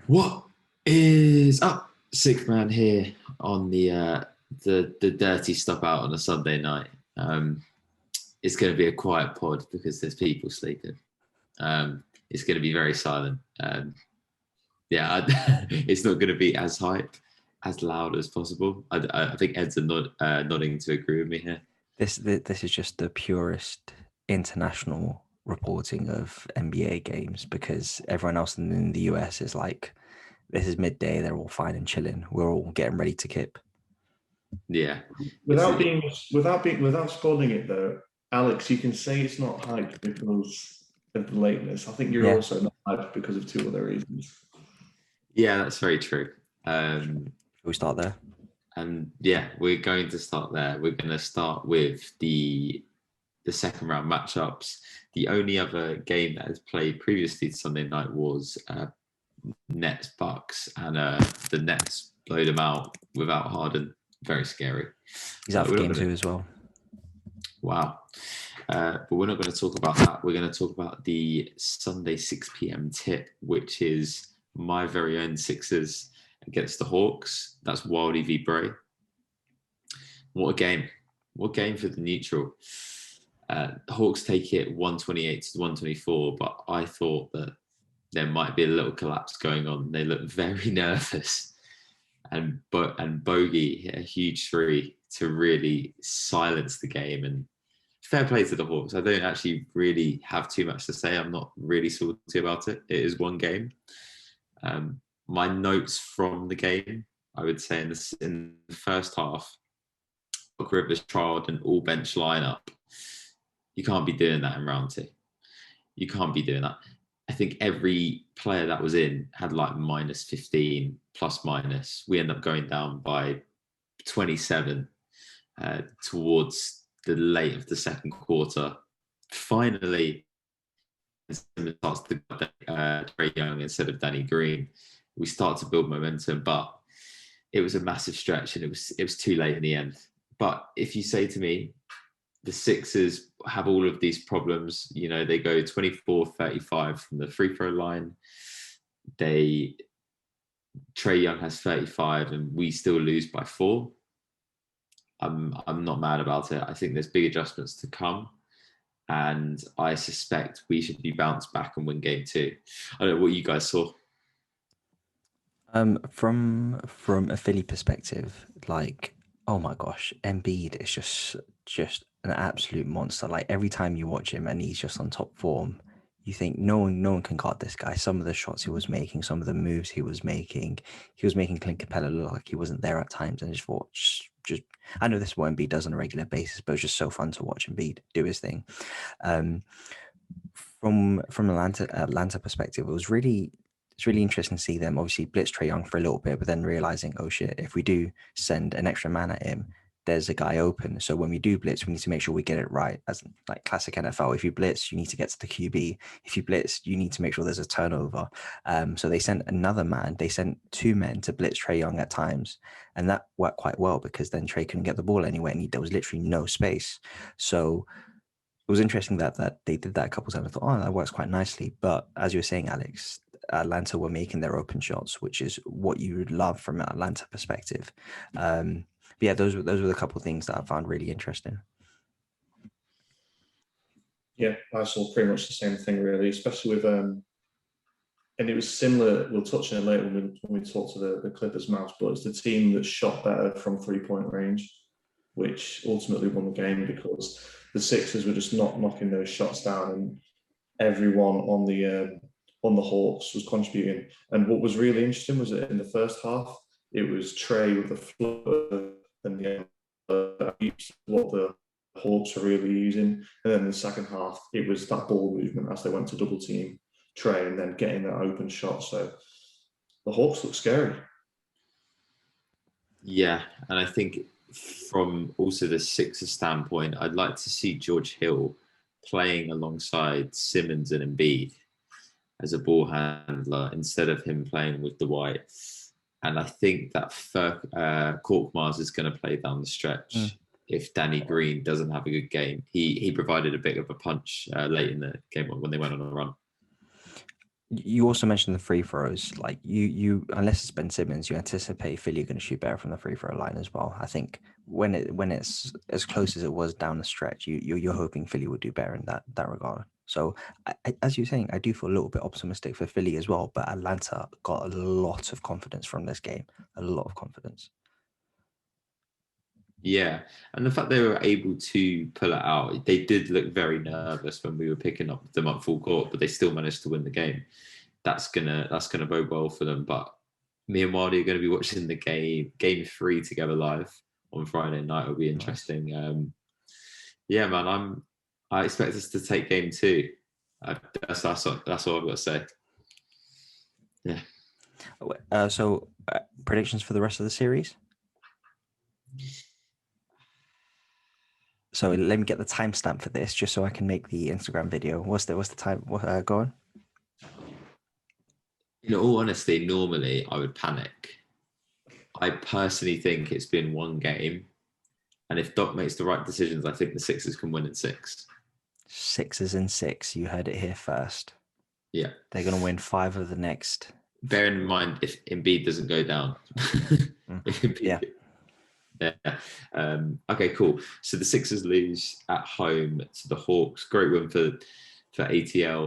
What is up? Sick man here on the dirty stuff out on a Sunday night. It's going to be a quiet pod because there's people sleeping. It's going to be very silent. It's not going to be as hype, as loud as possible. I think Ed's nodding to agree with me here. This is just the purest international reporting of NBA games because everyone else in the US is like, this is midday, they're all fine and chilling. We're all getting ready to kip. Yeah. Without spoiling it though, Alex, you can say it's not hyped because of the lateness. I think you're also not hyped because of two other reasons. Yeah, that's very true. We start there. And yeah, we're going to start there. We're going to start with the second round matchups. The only other game that has played previously to Sunday night was Nets Bucks, and the Nets blowed them out without Harden. Very scary. He's out for game 2 as well. Wow. But we're not going to talk about that. We're going to talk about the Sunday 6 p.m. tip, which is my very own Sixers against the Hawks. That's Wildy v Bray. What a game. What game for the neutral. Hawks take it 128 to 124, but I thought that there might be a little collapse going on. They look very nervous. And Bogey hit a huge three to really silence the game. And fair play to the Hawks. I don't actually really have too much to say. I'm not really salty about it. It is one game. My notes from the game, I would say in the first half, Doc Rivers trialed an all-bench lineup. You can't be doing that in round 2. You can't be doing that. I think every player that was in had like minus 15, plus minus. We end up going down by 27 towards the late of the second quarter. Finally, starts to Trae Young instead of Danny Green. We start to build momentum, but it was a massive stretch and it was too late in the end. But if you say to me, the Sixers have all of these problems, they go 24-35 from the free throw line. Trae Young has 35 and we still lose by 4. I'm not mad about it. I think there's big adjustments to come. And I suspect we should be bounced back and win game 2. I don't know what you guys saw. From a Philly perspective, like, oh my gosh, Embiid is just an absolute monster. Like every time you watch him and he's just on top form, you think no one can guard this guy. Some of the shots he was making, some of the moves he was making Clint Capella look like he wasn't there at times. And I just thought, just I know this is what Embiid does on a regular basis, but it's just so fun to watch Embiid do his thing. From Atlanta perspective, it's really interesting to see them obviously blitz Trae Young for a little bit, but then realizing, oh shit, if we do send an extra man at him, there's a guy open. So when we do blitz, we need to make sure we get it right. As like classic NFL, if you blitz, you need to get to the QB. If you blitz, you need to make sure there's a turnover. So they sent another man. They sent 2 men to blitz Trae Young at times. And that worked quite well because then Trae couldn't get the ball anywhere and there was literally no space. So it was interesting that they did that a couple of times. I thought, oh, that works quite nicely. But as you were saying, Alex, Atlanta were making their open shots, which is what you would love from an Atlanta perspective. But yeah, those were the couple of things that I found really interesting. Yeah, I saw pretty much the same thing, really, especially with and it was similar. We'll touch on it later when we talk to the Clippers mouse, but it's the team that shot better from 3-point range, which ultimately won the game because the Sixers were just not knocking those shots down, and everyone on the Hawks was contributing. And what was really interesting was that in the first half, it was Trae with the floor and what the Hawks were really using. And then in the second half, it was that ball movement as they went to double team Trae and then getting that open shot. So the Hawks look scary. Yeah, and I think from also the Sixers standpoint, I'd like to see George Hill playing alongside Simmons and Embiid as a ball handler instead of him playing with Dwight. And I think that Korkmaz is going to play down the stretch if Danny Green doesn't have a good game. He provided a bit of a punch late in the game when they went on a run. You also mentioned the free throws. Like you unless it's Ben Simmons, you anticipate Philly are going to shoot better from the free throw line as well. I think when it's as close as it was down the stretch, you're hoping Philly would do better in that regard. So as you're saying, I do feel a little bit optimistic for Philly as well. But Atlanta got a lot of confidence from this game, a lot of confidence. Yeah, and the fact they were able to pull it out, they did look very nervous when we were picking up them up full court, but they still managed to win the game. That's gonna bode well for them. But me and Wildy are going to be watching the game 3 together live on Friday night. It'll be interesting. Nice. Yeah, man, I expect us to take game 2. That's all I've got to say. Yeah. So predictions for the rest of the series. So let me get the timestamp for this, just so I can make the Instagram video. What's the time? Go on. In all honesty, normally I would panic. I personally think it's been one game, and if Doc makes the right decisions, I think the Sixers can win in 6. Sixers in 6. You heard it here first. Yeah, they're going to win 5 of the next. Bearing in mind if Embiid doesn't go down. Yeah. Okay, cool. So the Sixers lose at home to the Hawks. Great win for ATL.